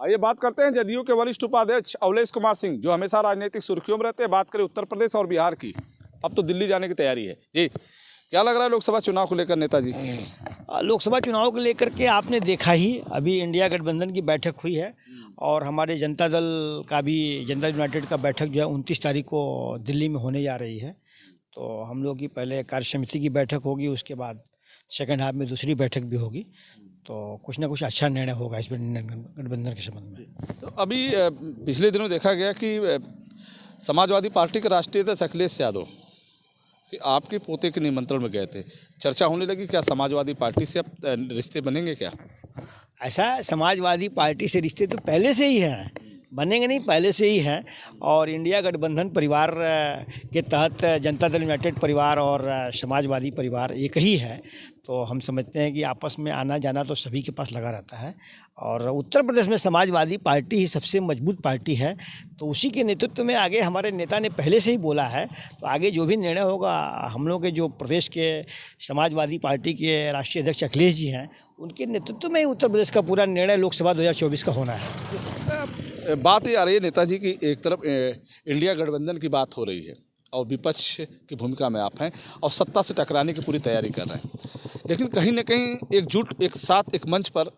आइए बात करते हैं जदयू के वरिष्ठ उपाध्यक्ष अवलेश कुमार सिंह, जो हमेशा राजनीतिक सुर्खियों में रहते हैं। बात करें उत्तर प्रदेश और बिहार की, अब तो दिल्ली जाने की तैयारी है जी। क्या लग रहा है लोकसभा चुनाव को लेकर नेताजी? लोकसभा चुनाव को लेकर के आपने देखा ही, अभी इंडिया गठबंधन की बैठक हुई है और हमारे जनता दल का भी, जनता यूनाइटेड का बैठक जो है 29 तारीख को दिल्ली में होने जा रही है। तो हम लोग की पहले कार्य समिति की बैठक होगी, उसके बाद सेकंड हाफ में दूसरी बैठक भी होगी। तो कुछ ना कुछ अच्छा निर्णय होगा इस गठबंधन के संबंध में। तो अभी पिछले दिनों देखा गया कि समाजवादी पार्टी के राष्ट्रीय अध्यक्ष अखिलेश यादव कि आपके पोते के निमंत्रण में गए थे, चर्चा होने लगी क्या समाजवादी पार्टी से अब रिश्ते बनेंगे क्या? ऐसा समाजवादी पार्टी से रिश्ते तो पहले से ही हैं, बनेंगे नहीं, पहले से ही हैं। और इंडिया गठबंधन परिवार के तहत जनता दल यूनाइटेड परिवार और समाजवादी परिवार एक ही है। तो हम समझते हैं कि आपस में आना जाना तो सभी के पास लगा रहता है और उत्तर प्रदेश में समाजवादी पार्टी ही सबसे मजबूत पार्टी है। तो उसी के नेतृत्व में आगे हमारे नेता ने पहले से ही बोला है, तो आगे जो भी निर्णय होगा, हम लोग के जो प्रदेश के समाजवादी पार्टी के राष्ट्रीय अध्यक्ष अखिलेश जी हैं, उनके नेतृत्व में ही उत्तर प्रदेश का पूरा निर्णय लोकसभा 2024 का होना है। बात ये आ रही है नेताजी की, एक तरफ इंडिया गठबंधन की बात हो रही है और विपक्ष की भूमिका में आप हैं और सत्ता से टकराने की पूरी तैयारी कर रहे हैं, लेकिन कहीं ना कहीं एकजुट एक साथ एक मंच पर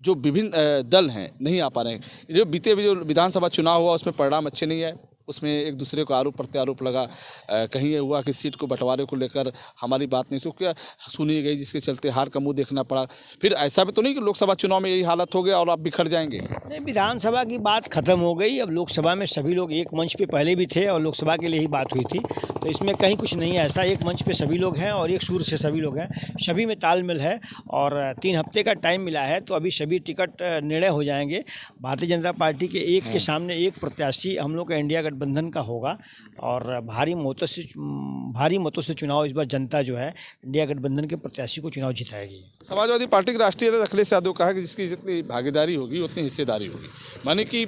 जो विभिन्न दल हैं नहीं आ पा रहे हैं। जो बीते जो विधानसभा चुनाव हुआ उसमें परिणाम अच्छे नहीं आए, उसमें एक दूसरे को आरोप प्रत्यारोप लगा। कहीं ये हुआ कि सीट को बंटवारे को लेकर हमारी बात नहीं सुनी गई, जिसके चलते हार का मुंह देखना पड़ा। फिर ऐसा भी तो नहीं कि लोकसभा चुनाव में यही हालत हो गया और आप बिखर जाएंगे? नहीं, विधानसभा की बात खत्म हो गई, अब लोकसभा में सभी लोग एक मंच पे पहले भी थे और लोकसभा के लिए ही बात हुई थी। तो इसमें कहीं कुछ नहीं है, ऐसा एक मंच पे सभी लोग हैं और एक सुर से सभी लोग हैं, सभी में तालमेल है और 3 हफ्ते का टाइम मिला है। तो अभी सभी टिकट निर्णय हो जाएंगे। भारतीय जनता पार्टी के एक के सामने एक प्रत्याशी हम लोग का इंडिया गठबंधन का होगा और भारी मतों से चुनाव इस बार जनता जो है इंडिया गठबंधन के प्रत्याशी को चुनाव जिताएगी। समाजवादी पार्टी के राष्ट्रीय अध्यक्ष अखिलेश यादव कहा कि जिसकी जितनी भागीदारी होगी उतनी हिस्सेदारी होगी, माने कि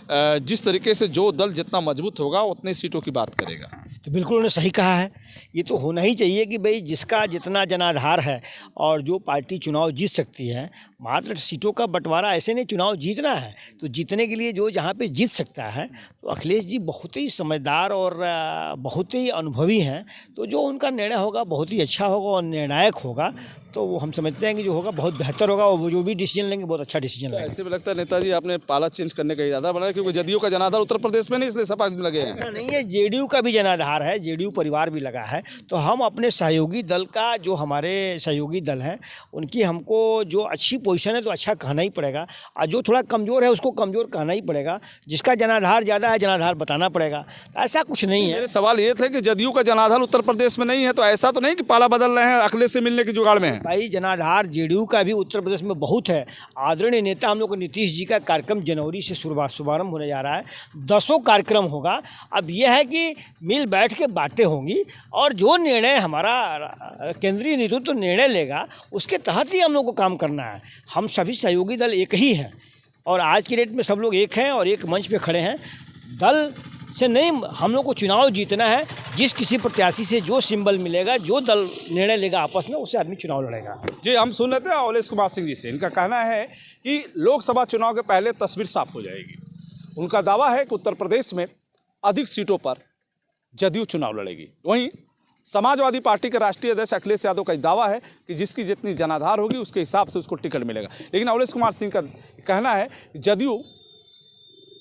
जिस तरीके से जो दल जितना मजबूत होगा उतनी सीटों की बात करेगा। तो बिल्कुल उन्होंने सही कहा है, ये तो होना ही चाहिए कि भाई जिसका जितना जनाधार है और जो पार्टी चुनाव जीत सकती है, मात्र सीटों का बंटवारा ऐसे नहीं, चुनाव जीतना है तो जीतने के लिए जो जहाँ पे जीत सकता है। तो अखिलेश जी बहुत ही समझदार और बहुत ही अनुभवी हैं, तो जो उनका निर्णय होगा बहुत ही अच्छा होगा और निर्णायक होगा। तो वो हम समझते हैं कि जो होगा बहुत बेहतर होगा और वो जो भी डिसीजन लेंगे बहुत अच्छा डिसीजन लेंगे। ऐसे भी लगता है नेताजी आपने पाला चेंज करने का इरादा बनाया, क्योंकि जदयू का जनाधार उत्तर प्रदेश में नहीं, इसलिए सपा में लगे हैं। ऐसा नहीं है, जेडीयू का भी जनाधार है, जेडीयू परिवार भी लगा है। तो हम अपने सहयोगी दल का, जो हमारे सहयोगी दल हैं उनकी हमको जो अच्छी पोजीशन है तो अच्छा कहना ही पड़ेगा और जो थोड़ा कमज़ोर है उसको कमज़ोर कहना ही पड़ेगा। जिसका जनाधार ज़्यादा है जनाधार बताना पड़ेगा। तो ऐसा कुछ नहीं है। मेरे सवाल ये थे कि जदयू का जनाधार उत्तर प्रदेश में नहीं है, तो ऐसा तो नहीं कि पाला बदल रहे हैं, अखिलेश से मिलने की जुगाड़ में है? भाई जनाधार जेडीयू का भी उत्तर प्रदेश में बहुत है। आदरणीय नेता हम लोग को नीतीश जी का कार्यक्रम जनवरी से शुभारंभ होने जा रहा है, 10 कार्यक्रम होगा। अब यह है कि मिल बैठ के बातें होंगी और जो निर्णय हमारा केंद्रीय नेतृत्व निर्णय लेगा उसके तहत ही हम लोग को काम करना है। हम सभी सहयोगी दल एक ही हैं और आज की डेट में सब लोग एक हैं और एक मंच पे खड़े हैं। दल से नहीं, हम लोग को चुनाव जीतना है। जिस किसी प्रत्याशी से जो सिंबल मिलेगा, जो दल निर्णय लेगा आपस में, उससे आदमी चुनाव लड़ेगा। जी, हम सुन लेते हैं अवलेश कुमार सिंह जी से। इनका कहना है कि लोकसभा चुनाव के पहले तस्वीर साफ हो जाएगी। उनका दावा है कि उत्तर प्रदेश में अधिक सीटों पर जदयू चुनाव लड़ेगी। वहीं समाजवादी पार्टी के राष्ट्रीय अध्यक्ष अखिलेश यादव का दावा है कि जिसकी जितनी जनाधार होगी उसके हिसाब से उसको टिकट मिलेगा। लेकिन अवलेश कुमार सिंह का कहना है कि जदयू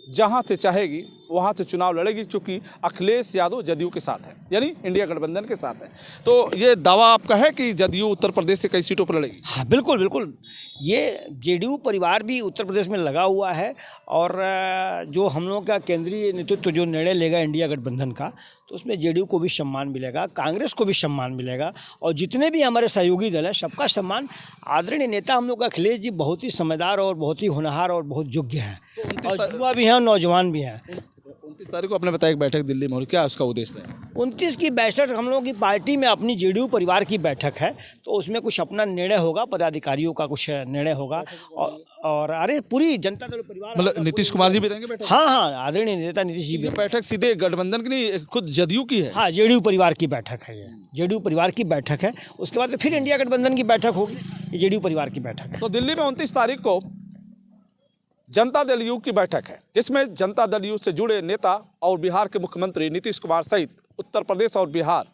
जहां से चाहेगी वहां से चुनाव लड़ेगी, क्योंकि अखिलेश यादव जदयू के साथ है, यानी इंडिया गठबंधन के साथ है। तो ये दावा आपका है कि जदयू उत्तर प्रदेश से कई सीटों पर लड़ेगी? हाँ बिल्कुल बिल्कुल, ये जेडीयू परिवार भी उत्तर प्रदेश में लगा हुआ है और जो हम लोग का केंद्रीय नेतृत्व जो निर्णय लेगा इंडिया गठबंधन का, तो उसमें जेडीयू को भी सम्मान मिलेगा, कांग्रेस को भी सम्मान मिलेगा और जितने भी हमारे सहयोगी दल हैं सबका सम्मान। आदरणीय नेता हम लोग का अखिलेश जी बहुत ही समझदार और बहुत ही होनहार और बहुत योग्य हैं और युवा भी हैं और नौजवान भी हैं। 29 तारीख को आपने बताया एक बैठक दिल्ली में, और क्या उसका उद्देश्य है? 29 की बैठक हम लोगों की पार्टी में अपनी जेडीयू परिवार की बैठक है, तो उसमें कुछ अपना निर्णय होगा, पदाधिकारियों का कुछ निर्णय होगा और अरे पूरी जनता दल परिवार, मतलब नीतीश कुमार जी भी रहेंगे बैठक? हाँ, आदरणीय नेता नीतीश जी भी। बैठक सीधे गठबंधन की नहीं, खुद जदयू की है? हाँ, जेडीयू परिवार की बैठक है, ये जेडीयू परिवार की बैठक है। उसके बाद फिर इंडिया गठबंधन की बैठक होगी, ये जेडीयू परिवार की बैठक है। तो दिल्ली में 29 तारीख को जनता दल यू की बैठक है, जिसमें जनता दल यू से जुड़े नेता और बिहार के मुख्यमंत्री नीतीश कुमार सहित उत्तर प्रदेश और बिहार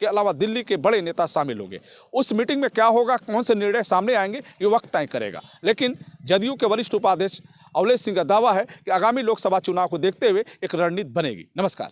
के अलावा दिल्ली के बड़े नेता शामिल होंगे। उस मीटिंग में क्या होगा, कौन से निर्णय सामने आएंगे, ये वक्त तय करेगा। लेकिन जदयू के वरिष्ठ उपाध्यक्ष अवलेश सिंह का दावा है कि आगामी लोकसभा चुनाव को देखते हुए एक रणनीति बनेगी। नमस्कार।